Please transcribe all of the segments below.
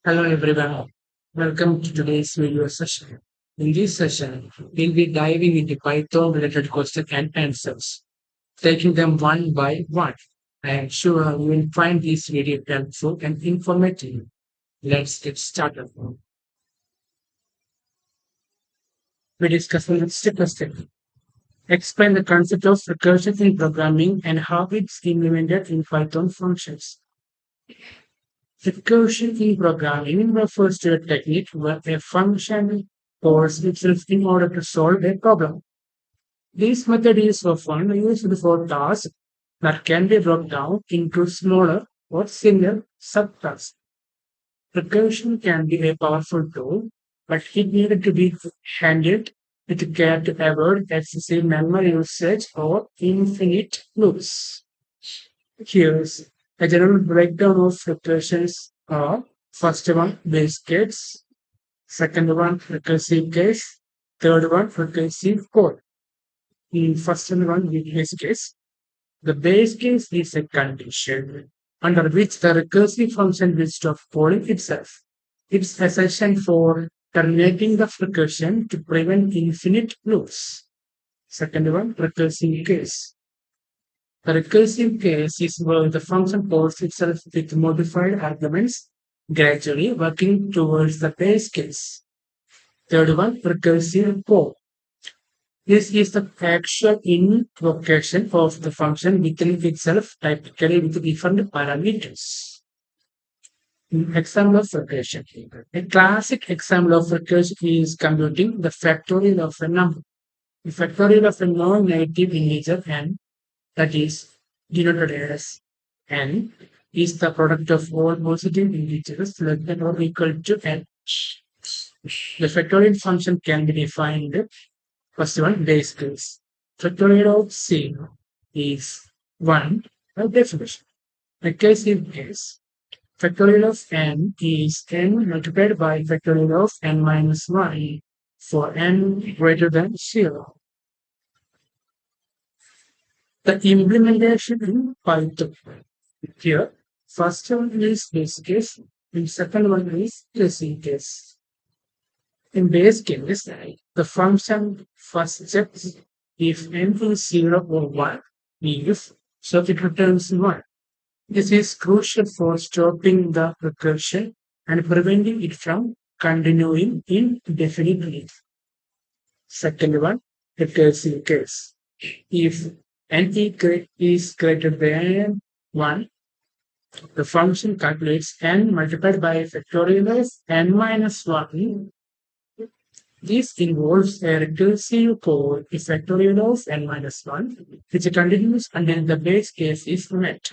Hello everyone. Welcome to today's video session. In this session, we'll be diving into Python related questions and answers, taking them one by one. I am sure you will find this video helpful and informative. Let's get started. We discuss step by step. Explain the concept of recursion in programming and how it's implemented in Python functions. Recursion in programming refers to a technique where a function calls itself in order to solve a problem. This method is often used for tasks that can be broken down into smaller or similar subtasks. Recursion can be a powerful tool, but it needed to be handled with care to avoid excessive memory usage or infinite loops. Here's a general breakdown of recursions are first one base case, second one recursive case, third one recursive code. In first one base case, the base case is a condition under which the recursive function will stop calling itself. It's essential for terminating the recursion to prevent infinite loops. Second one, recursive case. The recursive case is where the function calls itself with modified arguments, gradually working towards the base case. Third one, recursive call. This is the actual invocation of the function within itself, typically with different parameters. Example of recursion. A classic example of recursion is computing the factorial of a number. The factorial of a non-negative integer n, that is denoted as n, is the product of all positive integers less than or equal to n. The factorial function can be defined. First one, base case. Factorial of 0 is 1 by definition. Recursive case. Factorial of n is n multiplied by factorial of n minus 1 for n greater than 0. The implementation in Python. Here, first one is base case, and second one is recursive case. In base case, the function first checks if n is 0 or 1, if so it returns 1. This is crucial for stopping the recursion and preventing it from continuing indefinitely. Second one, recursive case. If n is greater than 1, the function calculates n multiplied by factorial of n minus 1. This involves a recursive code if factorial of n minus 1, which continues until the base case is met.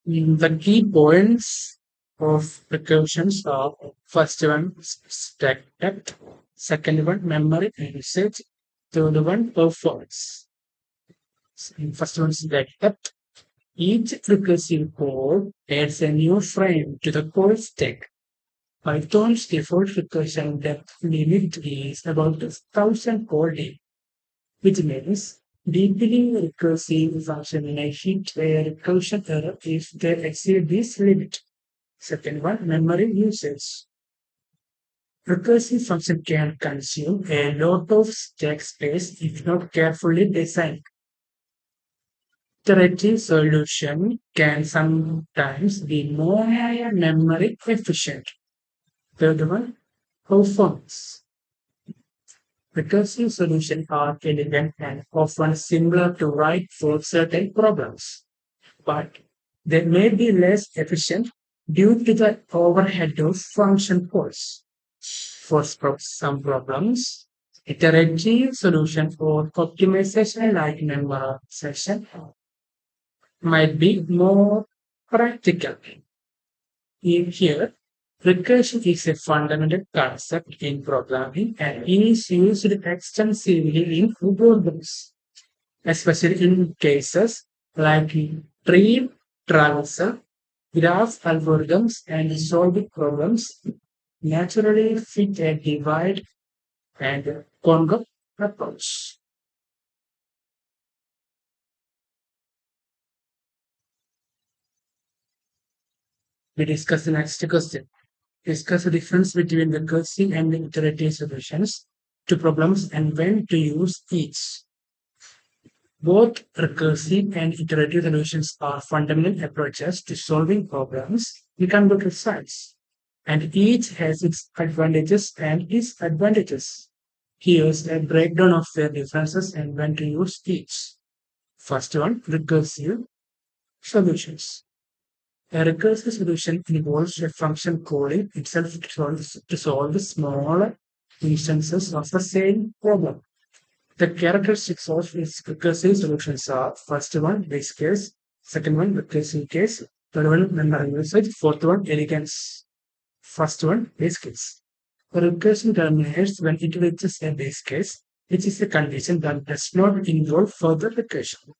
The key points of recursions are first one stack depth, second one memory usage, third one performance. First one stack depth. Each recursive code adds a new frame to the code stack. Python's default recursion depth limit is about 1000 code depth, which means deepening a recursive function may hit a recursion error if they exceed this limit. Second one, memory usage. Recursive function can consume a lot of stack space if not carefully designed. Iterative solution can sometimes be more memory efficient. Third one, performance. Recursive solutions are elegant and often similar to write for certain problems, but they may be less efficient due to the overhead of function calls. For some problems, iterative solution or optimization like memorization might be more practical. In here, recursion is a fundamental concept in programming and is used extensively in programs, especially in cases like tree traversal, graph algorithms, and solving problems naturally fit a divide and conquer approach. We discuss the next question. Discuss the difference between recursive and iterative solutions to problems and when to use each. Both recursive and iterative solutions are fundamental approaches to solving problems in computer science, and each has its advantages and disadvantages. Here's a breakdown of their differences and when to use each. First one, recursive solutions. A recursive solution involves a function calling itself to solve smaller instances of the same problem. The characteristics of its recursive solutions are first one, base case, second one, recursive case, third one, memory usage, fourth one, elegance. First one, base case. The recursion terminates when it reaches a base case, which is a condition that does not involve further recursion.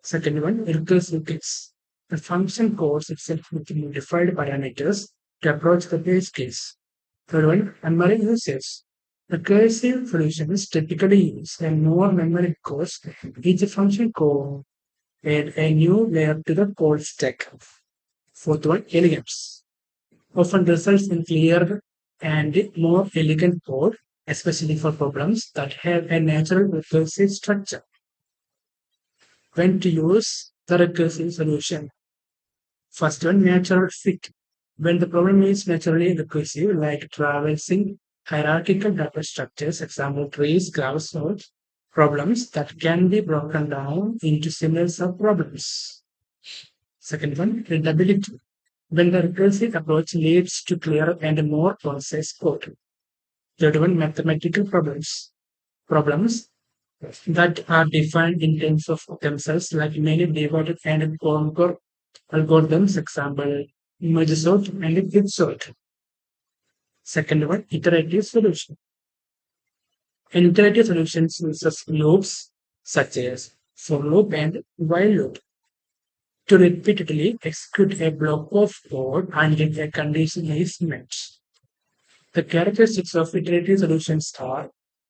Second one, recursive case. The function calls itself with modified parameters to approach the base case. Third one, memory usage. Recursive solutions typically use a more memory because each function call add a new layer to the call stack. Fourth one, elegance. Often results in clearer and more elegant code, especially for problems that have a natural recursive structure. When to use the recursive solution. First one, natural fit. When the problem is naturally recursive, like traversing hierarchical data structures, example trees, graphs, or problems that can be broken down into similar subproblems. Second one, readability. When the recursive approach leads to clearer and more concise code. Third one, mathematical problems. Problems that are defined in terms of themselves, like many divided and conquer algorithms, example, merge sort and quick sort. Second one, iterative solution. An iterative solution uses loops such as for loop and while loop to repeatedly execute a block of code until a condition is met. The characteristics of iterative solutions are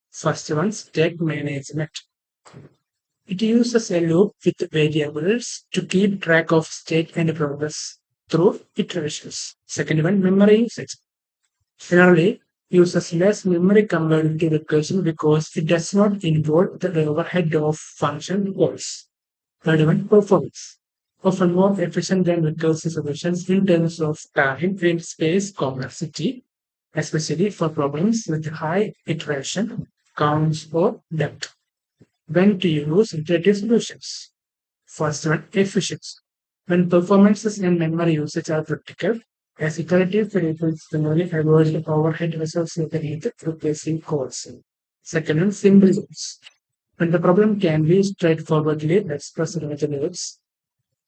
first one, state management. It uses a loop with variables to keep track of state and progress through iterations. Second one, memory usage. Generally, uses less memory compared to recursion because it does not involve the overhead of function calls. Third one, performance. Often more efficient than recursive solutions in terms of time and space complexity, especially for problems with high iteration counts or depth. When to use iterative solutions. First one, efficiency. When performances and memory usage are critical, as iterative solutions generally avoid the overhead associated with replacing codes. Second one, simple loops. When the problem can be straightforwardly expressed in loops,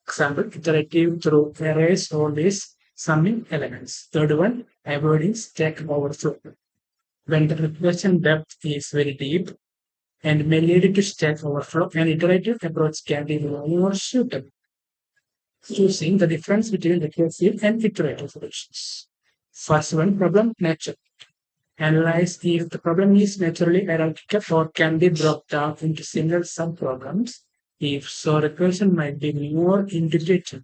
example, iterative through arrays or lists, summing elements. Third one, avoiding stack overflow. When the regression depth is very deep, and may lead to stack overflow, an iterative approach can be more suitable. Choosing the difference between recursive and iterative solutions. First one, problem nature. Analyze if the problem is naturally hierarchical or can be broken down into similar subproblems. If so, recursion might be more integrated.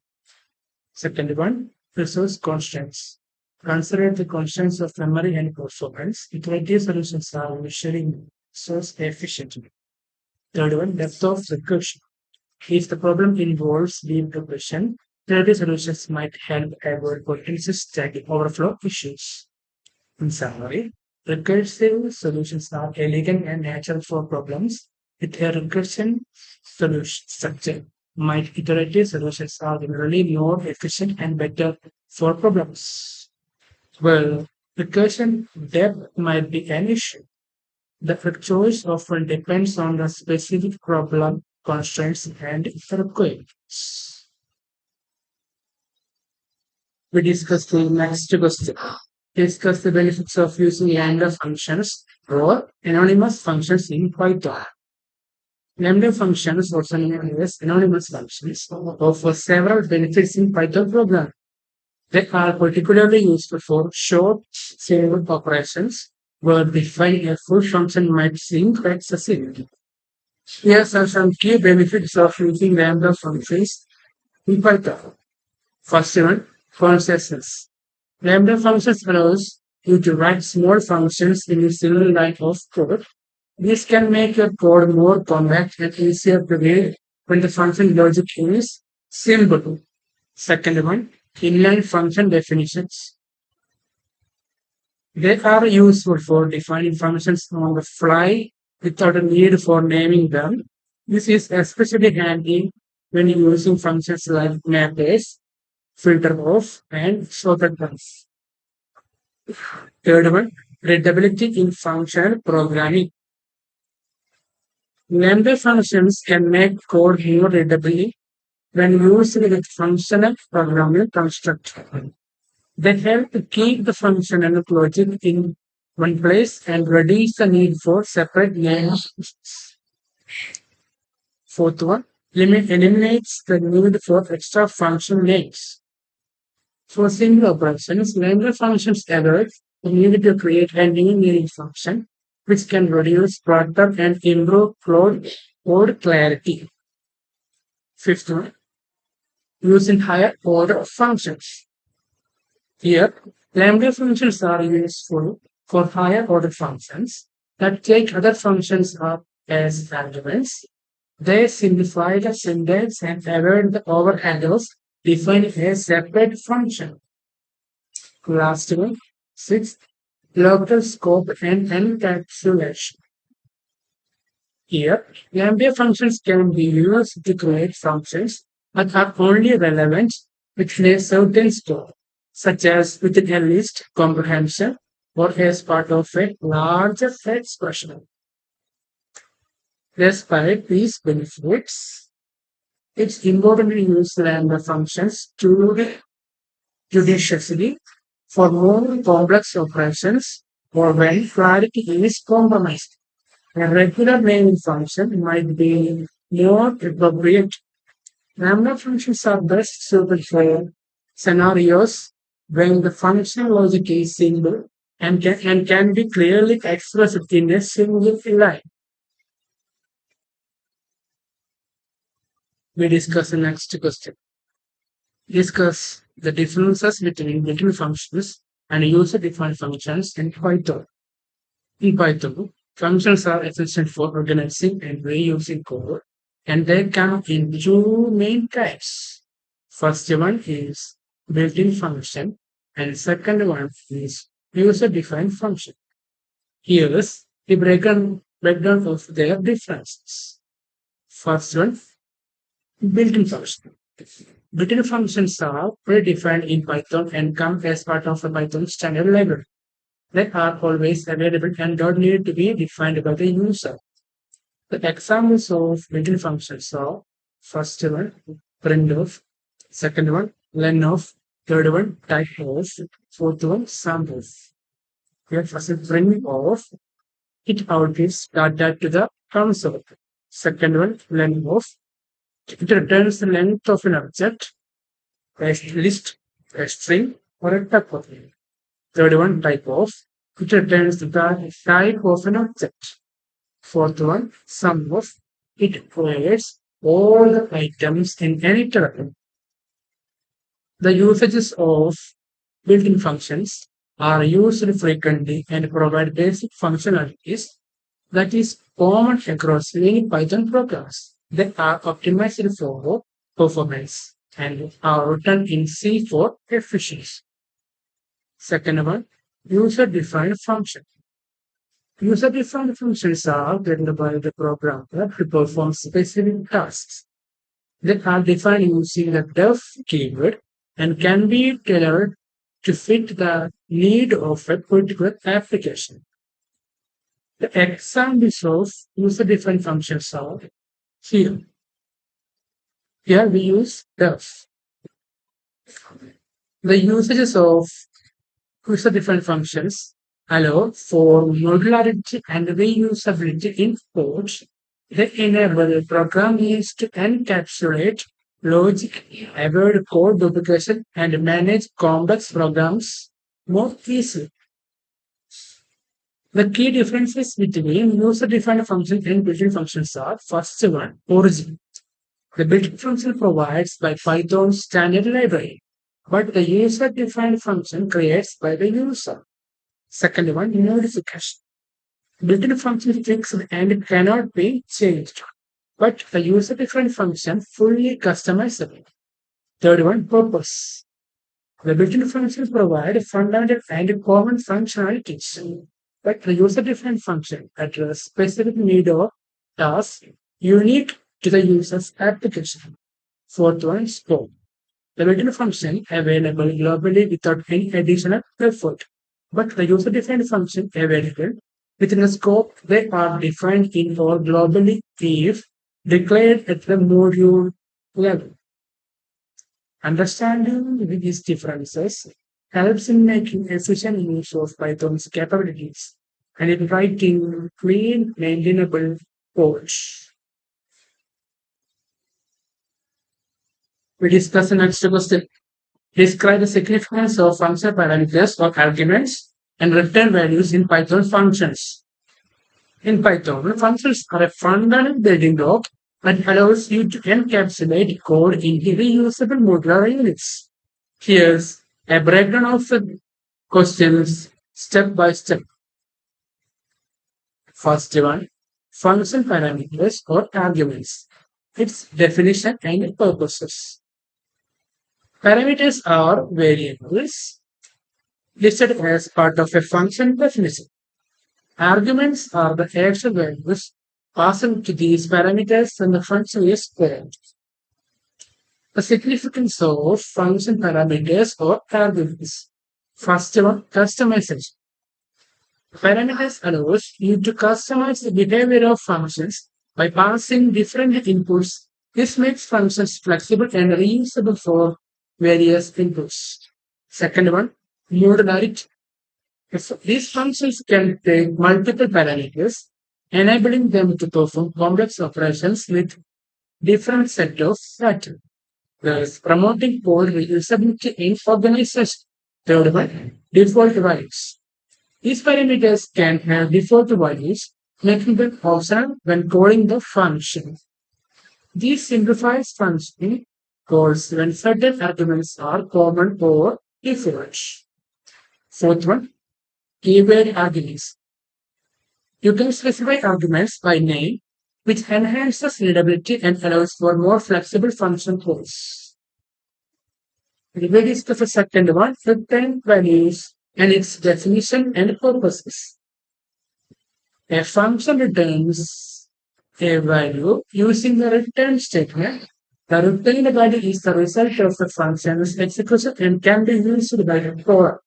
Second one, resource constraints. Consider the constraints of memory and performance. Iterative solutions are usually source efficient. Third one, depth of recursion. If the problem involves deep regression, iterative solutions might help avoid potential stack overflow issues. In summary, recursive solutions are elegant and natural for problems with a recursion solution structure. Might iterative solutions are generally more efficient and better for problems. Well, recursion depth might be an issue. The choice often depends on the specific problem, constraints, and requirements. We discuss the next question. Discuss the benefits of using lambda functions or anonymous functions in Python. Lambda functions, also known as anonymous functions, offer several benefits in Python programming. They are particularly useful for short single operations where defining a full function might seem excessive. Here are some key benefits of using lambda functions in Python. First one, processes. Lambda functions allows you to write small functions in a single line of code. This can make your code more compact and easier to read when the function logic is simple. Second one, inline function definitions. They are useful for defining functions on the fly without a need for naming them. This is especially handy when using functions like mapbase, filter off, and sorted ones. Third one, readability in functional programming. Lambda functions can make code more readably when used with functional programming construct. They help to keep the functional logic in one place and reduce the need for separate names. Fourth one, eliminates the need for extra function names. For single operations, lambda functions avoid the need to create a new named function, which can reduce clutter and improve code clarity. Fifth one, using higher order functions. Here, lambda functions are useful for higher order functions that take other functions up as arguments. They simplify the syntax and avoid the overhandles defining a separate function. Last one, sixth, local scope and encapsulation. Here, lambda functions can be used to create functions that are only relevant within a certain scope, such as within a list comprehension or as part of a larger expression. Despite these benefits, it's important to use lambda functions judiciously for more complex operations or when clarity is compromised. A regular naming function might be more appropriate. Lambda functions are best suited for scenarios when the functional logic is simple and can be clearly expressed in a single line. We discuss the next question. Discuss the differences between built-in functions and user-defined functions in Python. In Python, functions are essential for organizing and reusing code, and they come in two main types. First one is built-in function, and second one is user-defined function. Here's the breakdown of their differences. First one, built-in function. Built-in functions are predefined in Python and come as part of a Python standard library. They are always available and don't need to be defined by the user. The examples of built-in functions are first one, printf, second one, lenf, third one, typeof, fourth one, sampleof. Here first printf, it outputs data to the console. Second one, lenf, it returns the length of an object, a list, a string, or a tuple. Third one, typeof, it returns the type of an object. Fourth one, SUMOF, it creates all the items in any tuple. The usages of built-in functions are used frequently and provide basic functionalities that is common across many Python programs. They are optimized for performance and are written in C for efficiency. Second one, user-defined function. User-defined functions are written by the programmer to perform specific tasks. They are defined using the def keyword and can be tailored to fit the need of a particular application. The examples of user-defined functions are here. Here we use def. The usages of user-defined functions allow for modularity and reusability in code. They enable programmers to encapsulate logic, avoid code duplication, and manage complex programs more easily. The key differences between user-defined functions and built-in functions are first one, origin. The built-in function provides by Python's standard library. but the user-defined function creates by the user. Second one, modification. Built-in function is fixed and cannot be changed, but the user-defined function fully customizable. Third one, purpose. The built-in functions provide fundamental and common functionalities, but the user-defined function addresses specific need or task unique to the user's application. Fourth one, scope. The built-in function available globally without any additional effort, but the user-defined function available within the scope they are defined in or globally if declared at the module level. Understanding these differences helps in making efficient use of Python's capabilities and in writing clean, maintainable code. We discuss the next question. Describe the significance of function parameters or arguments and return values in Python functions. In Python, functions are a fundamental building block that allows you to encapsulate code into reusable modular units. Here's a breakdown of the questions step by step. First one, function parameters or arguments. Its definition and purposes. Parameters are variables listed as part of a function definition. Arguments are the actual values passed to these parameters when the function is called. The significance of function parameters or arguments. First one, customization. Parameters allows you to customize the behavior of functions by passing different inputs. This makes functions flexible and reusable for various inputs. Second one, modularity. These functions can take multiple parameters, enabling them to perform complex operations with different set of data, thus promoting code reusability in organization. Third one, default values. These parameters can have default values, making them optional when calling the function. This simplifies function calls when certain arguments are common or default. Fourth one, keyword arguments. You can specify arguments by name, which enhances readability and allows for more flexible function calls. We will discuss the second one, return values and its definition and purposes. A function returns a value using the return statement. The returned value is the result of the function's execution and can be used by the program.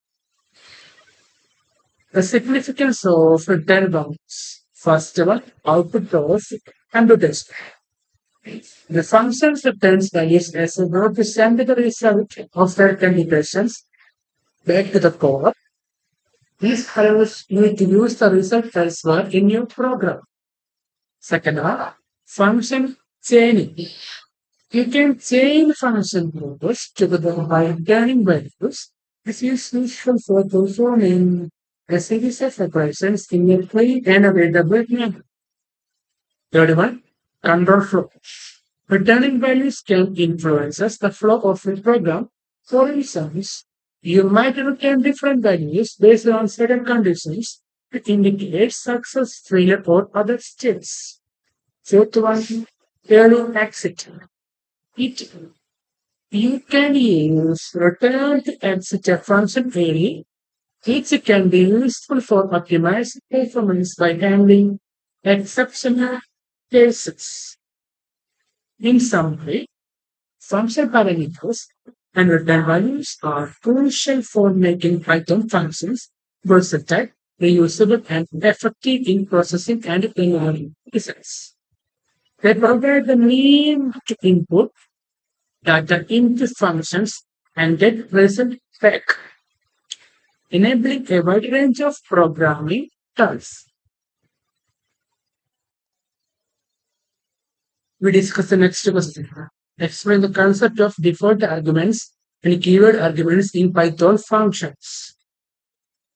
The significance of return values. First one, output of computation. The function returns values as a verb to send the result of their computations back to the core. This allows you to use the result elsewhere in your program. Second one, function chaining. You can chain function values together by returning values. This is useful for performing a series of operations in a clean and available manner. Third one, control flow. Returning values can influence the flow of a program. For instance, you might return different values based on certain conditions to indicate success, failure, or other states. Fourth one, early exit. It you can use return to exit a function early. It can be useful for optimizing performance by handling exceptional cases. In summary, function parameters and return values are crucial for making Python functions versatile, reusable, and effective in processing and learning results. They provide the means to input data into functions and get result back, enabling a wide range of programming tasks. We discuss the next question. Explain the concept of default arguments and keyword arguments in Python functions.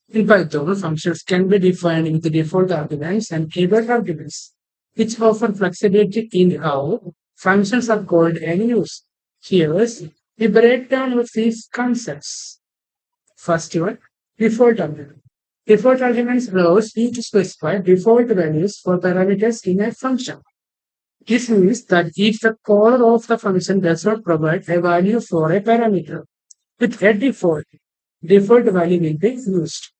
In Python, functions can be defined with default arguments and keyword arguments, which offer flexibility in how functions are called and used. Here's We break down with these concepts. First one, default argument. Default arguments allows you to specify default values for parameters in a function. This means that if the caller of the function does not provide a value for a parameter with a default value will be used.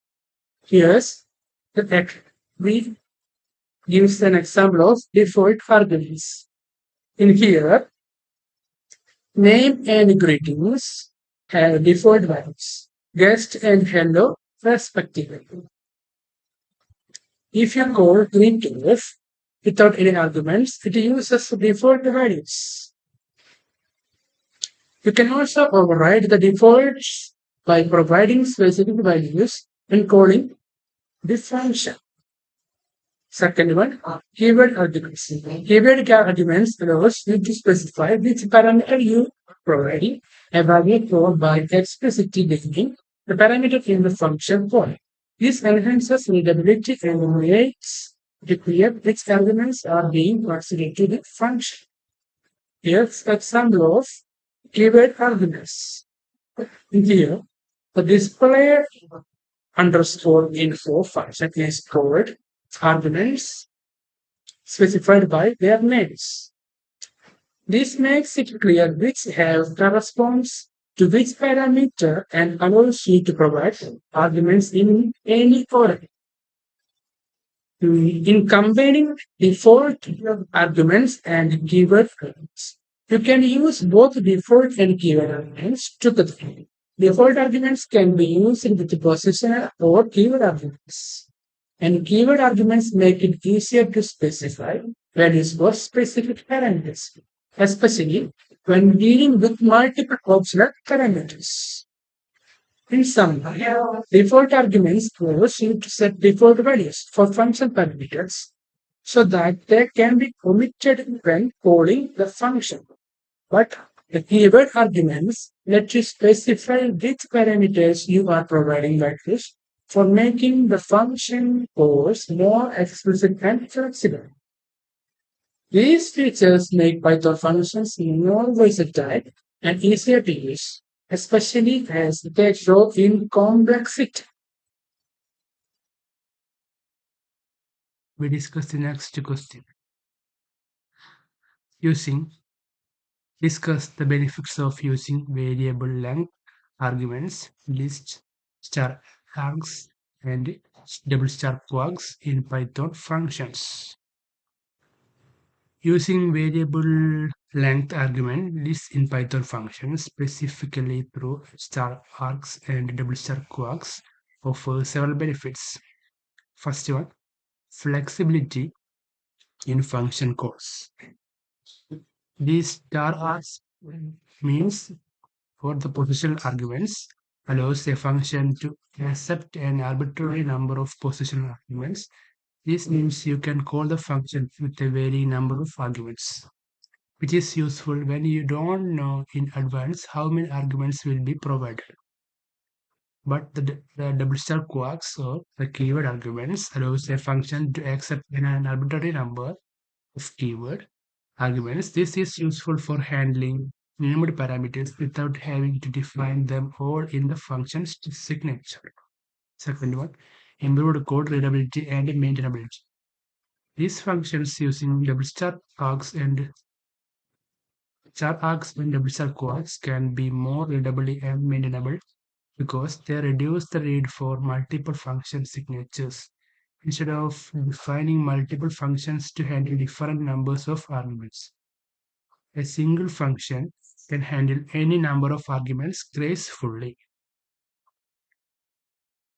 Here's the text. We gives an example of default arguments. In here, name and greetings have default values, guest and hello respectively. If you call greetings without any arguments, it uses default values. You can also override the defaults by providing specific values and calling the function. Second one, keyword arguments. Keyword arguments allows you to specify which parameter you are providing a value for by explicitly defining the parameter in the function call. This enhances readability and makes it clear which arguments are being considered to the function. Here's an example of keyword arguments. Here, the display underscore info function is called arguments specified by their names. This makes it clear which have corresponds to which parameter and allows you to provide arguments in any order. In combining default arguments and keyword arguments, you can use both default and keyword arguments together. Default arguments can be used with the positional or keyword arguments. And keyword arguments make it easier to specify values for specific parameters, especially when dealing with multiple optional parameters. In summary, default arguments allows you to set default values for function parameters so that they can be omitted when calling the function. But the keyword arguments let you specify which parameters you are providing values for making the function calls more explicit and flexible. These features make Python functions more versatile and easier to use, especially as they grow in complexity. We discuss the next question. Using Discuss the benefits of using variable length arguments, lists, star args, and double star quarks in Python functions. Using variable length argument lists in Python functions, specifically through star args and double star quarks, offers several benefits. First one, flexibility in function calls. These star args means for the positional arguments allows a function to accept an arbitrary number of positional arguments. This means you can call the function with a varying number of arguments, which is useful when you don't know in advance how many arguments will be provided. But the double star quarks or the keyword arguments allows a function to accept an arbitrary number of keyword arguments. This is useful for handling named parameters without having to define them all in the function's signature. Second one, improved code readability and maintainability. These functions using double star args and double star quads can be more readably and maintainable because they reduce the need for multiple function signatures instead of defining multiple functions to handle different numbers of arguments. A single function can handle any number of arguments gracefully.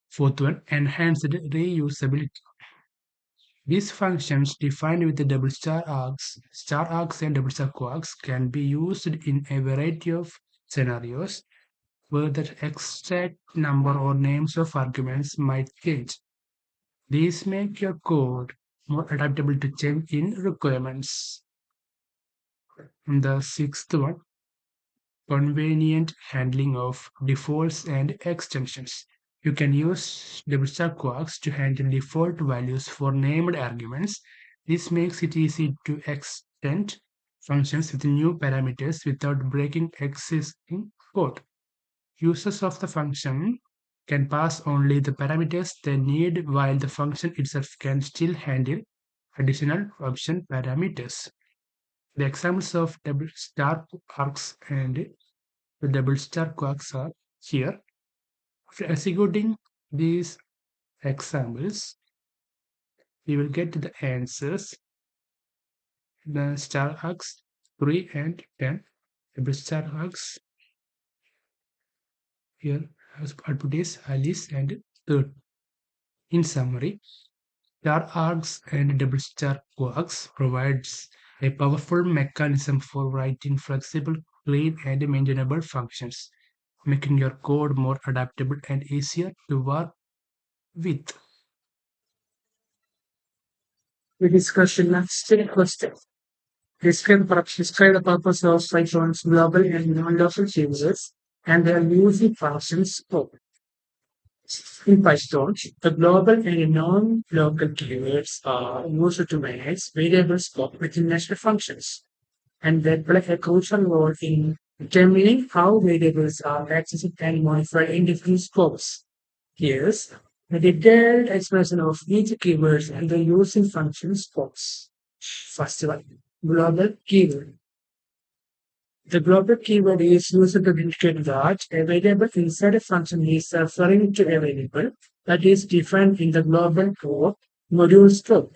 Fourth one, enhanced reusability. These functions defined with the double star args and double star quarks can be used in a variety of scenarios where the exact number or names of arguments might change. These make your code more adaptable to change in requirements. And the sixth one, convenient handling of defaults and extensions. You can use double star quarks to handle default values for named arguments. This makes it easy to extend functions with new parameters without breaking existing code. Users of the function can pass only the parameters they need, while the function itself can still handle additional function parameters. The examples of double star arcs and the double star quarks are here. After executing these examples, we will get the answers. The star arcs 3 and 10. Double star arcs here as output is Alice and third. In summary, star arcs and double star quarks provides a powerful mechanism for writing flexible, clean, and maintainable functions, making your code more adaptable and easier to work with. We discuss the next question. Describe the purpose of Python's global and non-local users and their using functions scope. In Python, the global and non-local keywords are used to manage variable scope within nested functions, and they play a crucial role in determining how variables are accessed and modified in different scopes. Here's a detailed explanation of each keyword and the using function scopes. First one, global keyword. The global keyword is used to indicate that a variable inside a function is referring to a variable that is defined in the global core module scope.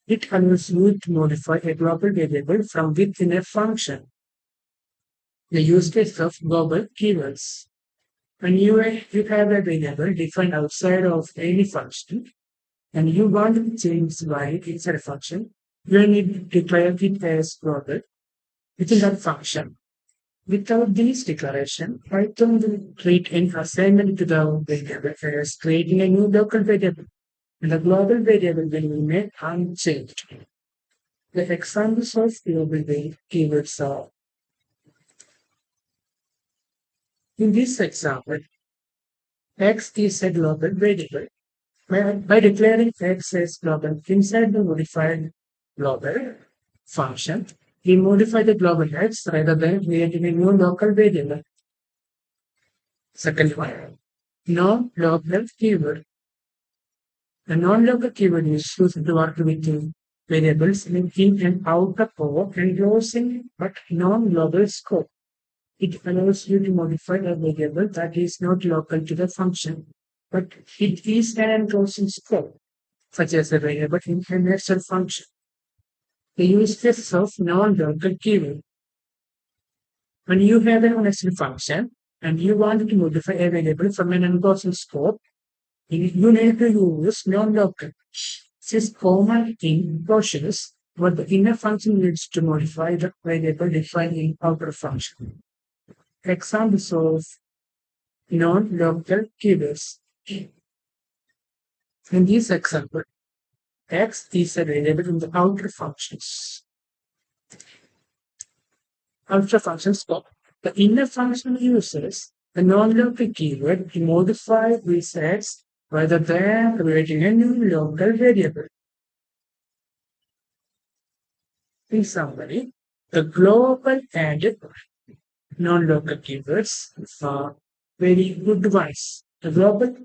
It allows you to modify a global variable from within a function. The use case of global keywords. When you have a variable defined outside of any function and you want to change y inside a function, you need to declare it as global within that function. Without this declaration, Python will treat an assignment to the variable as creating a new local variable, and the global variable will remain unchanged. The examples of global keywords are: in this example, x is a global variable. By declaring x as global inside the modified global function, we modify the global x rather than creating a new local variable. Second one, non-local keyword. The non-local keyword is used to work with variables in and out of core enclosing but non-global scope. It allows you to modify a variable that is not local to the function, but it is an enclosing scope, such as a variable in a nested function. The use case of non-local keyword. When you have a nested function and you want to modify a variable from an enclosing scope, you need to use non-local. This is common in procedures where the inner function needs to modify the variable defined in outer function. Examples of non-local keywords. In this example, x is a variable in the outer functions. Outer function scope. The inner function uses the non-local keyword to modify resets rather than creating a new local variable. In summary, the global and non-local keywords are very good ones. The global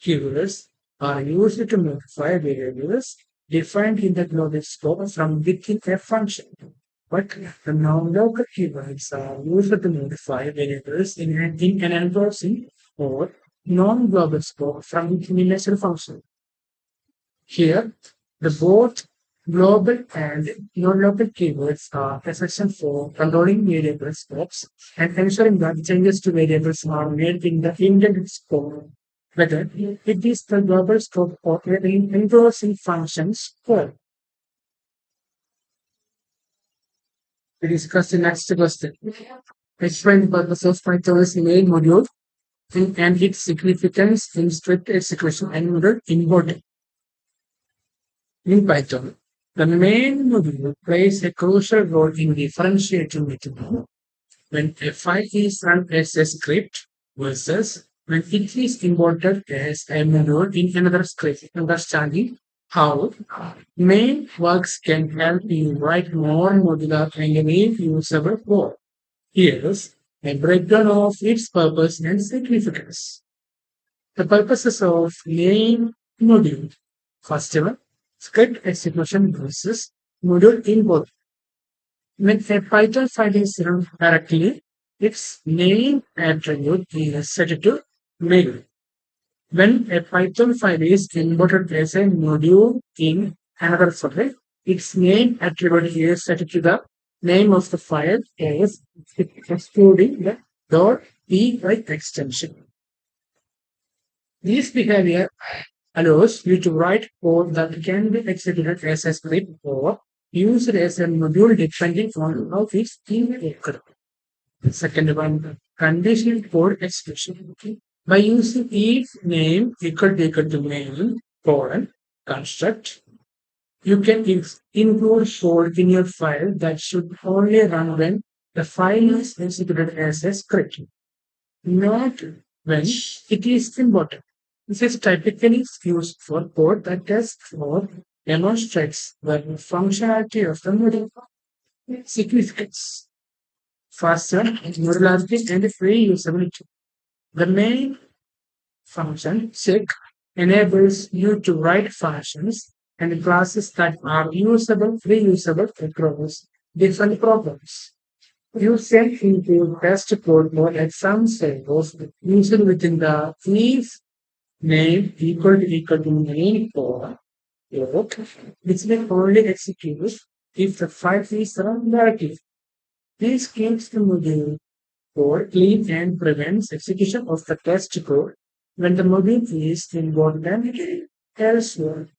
keywords are used to modify variables defined in the global scope from within a function. But the non-local keywords are used to modify variables in an enclosing or non-global scope from within a natural function. Here, the both global and non-local keywords are essential for controlling variable scopes and ensuring that changes to variables are made in the intended scope, whether it is the global scope or an enclosing function scope. We discuss the next question. Explain the purpose of Python's main module and its significance in strict execution and important. In Python, the main module plays a crucial role in differentiating between when a file is run as a script versus when it is imported as a module in another script. Understanding How main works can help you write more modular and reusable code. Here's a breakdown of its purpose and significance. The purposes of main module. First one, script execution versus module import. When a Python file is run directly, its main attribute is set to main. When a Python file is imported as a module in another file, its name attribute is set to the name of the file as excluding the .py extension. This behavior allows you to write code that can be executed as a script or used as a module depending on how it's invoked. The second one, conditional code expression. By using if name equal to main colon construct, you can include code in your file that should only run when the file is executed as a script, not when it is important. This is typically used for code that tests or demonstrates the functionality of the module. Significance. Faster modularity and free usability. The main function check enables you to write functions and classes that are usable, reusable across different programs. You send into test code or exam symbols used within the if name equal to main or work, which will only execute if the file is run directly. This keeps the module code clean and prevents execution of the test code when the module is involved and elsewhere.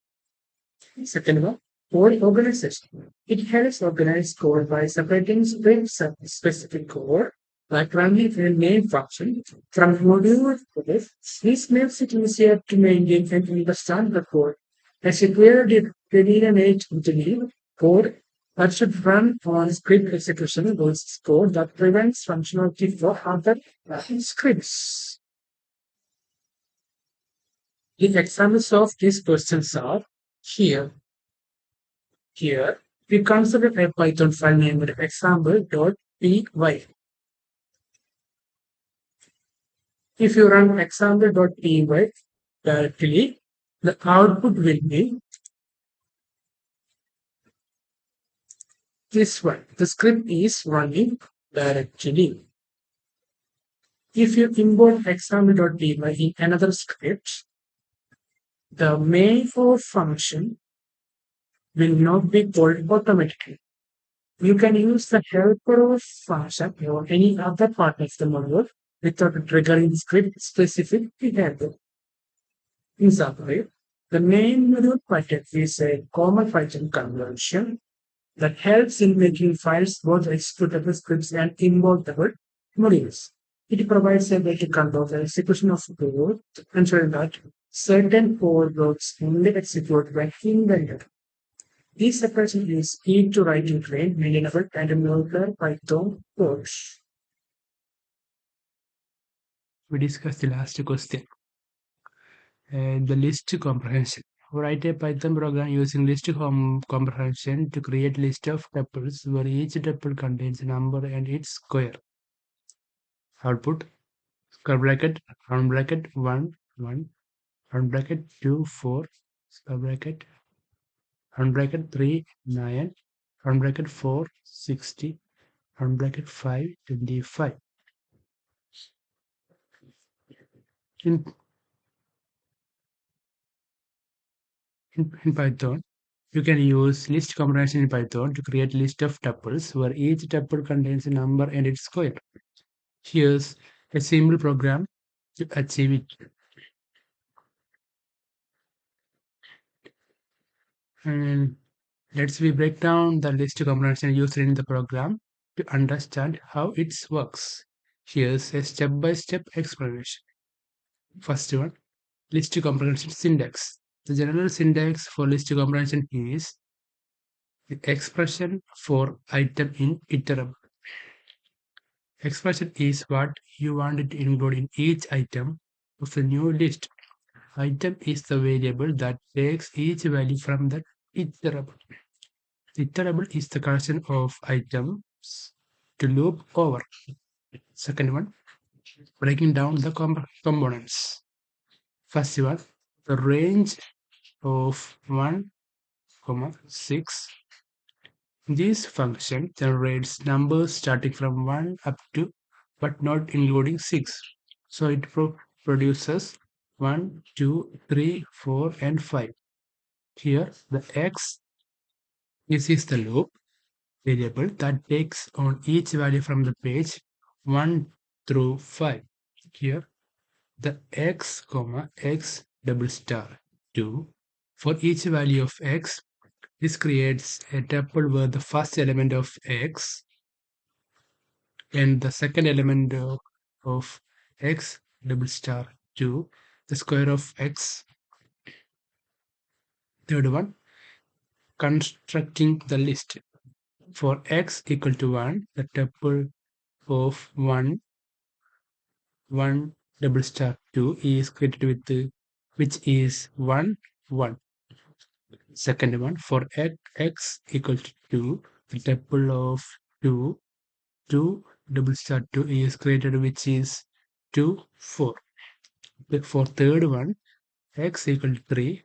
Second one, code organization. It helps organize code by separating specific code, like running a main function from module code. This makes it easier to maintain and understand the code. As a clear delineate between code that should run on script execution versus code that prevents functionality for other scripts. The examples of these questions are here. Here, we consider a Python file named example.py. If you run example.py directly, the output will be this one. The script is running directly. If you import example.py in another script, the main for function will not be called automatically. You can use the helper function or any other part of the module without triggering script-specific behavior. In summary, the main module Python is a common Python convention that helps in making files both executable scripts and invocable modules. It provides a way to control the execution of code, ensuring that certain code blocks only execute when invented. This separation is key to writing plain, maintainable, and modular Python code. We discussed the last question. The list comprehension. Write a Python program using list comprehension to create list of tuples where each tuple contains a number and its square. Output square bracket, round bracket 1, 1, round bracket 2, 4, square bracket, round bracket 3, 9, round bracket 4, 60, round bracket 5, 25. In, in Python, you can use list comprehension in Python to create list of tuples where each tuple contains a number and its square. Here's a simple program to achieve it. And let's we break down the list comprehension used in the program to understand how it works. Here's a step-by-step explanation. First one, list comprehension syntax. The general syntax for list comprehension is the expression for item in iterable. Expression is what you want to include in each item of the new list. Item is the variable that takes each value from the iterable. Iterable is the collection of items to loop over. Second one, breaking down the components. First one, the range of 1, 6. This function generates numbers starting from 1 up to but not including 6. So it produces 1, 2, 3, 4, and 5. Here the x, this is the loop variable that takes on each value from the page 1 through 5. Here the x comma x double star 2. For each value of x, this creates a tuple where the first element of x and the second element of x double star 2, the square of x. Third one, constructing the list. For x equal to 1, the tuple of 1, 1 double star 2 is created with which is 1, 1. Second one, for x equal to 2, the tuple of 2, 2 double star 2 is created which is 2, 4. For third one, x equal to 3,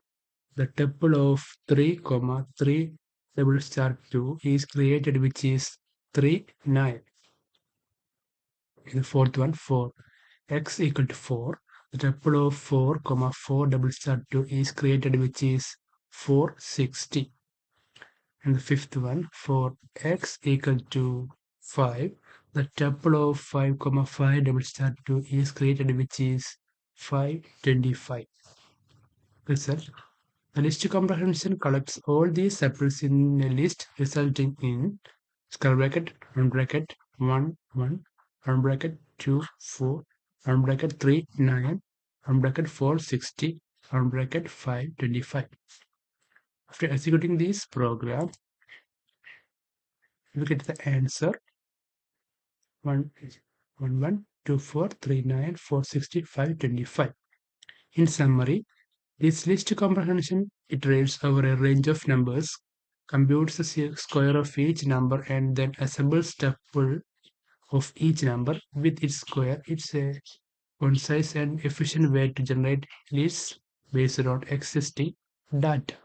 the tuple of 3 comma 3 double star 2 is created which is 3, 9. And the fourth one, for x equal to 4, the tuple of 4 comma 4 double star 2 is created which is 4, 60. And the fifth one, for x equal to 5, the tuple of 5 comma 5 double star 2 is created which is 5, 25. Result. The list comprehension collects all these separates in a list resulting in square bracket, round bracket, 1, 1, round bracket, 2, 4, round bracket, 3, 9, round bracket, 4, 60, round bracket, 5, 25. After executing this program, you get the answer 1, 1, 1, 2, 4, 3, 9, 4, 60, 5, 25. In summary, this list comprehension iterates over a range of numbers, computes the square of each number, and then assembles tuple of each number with its square. It's a concise and efficient way to generate lists based on existing data.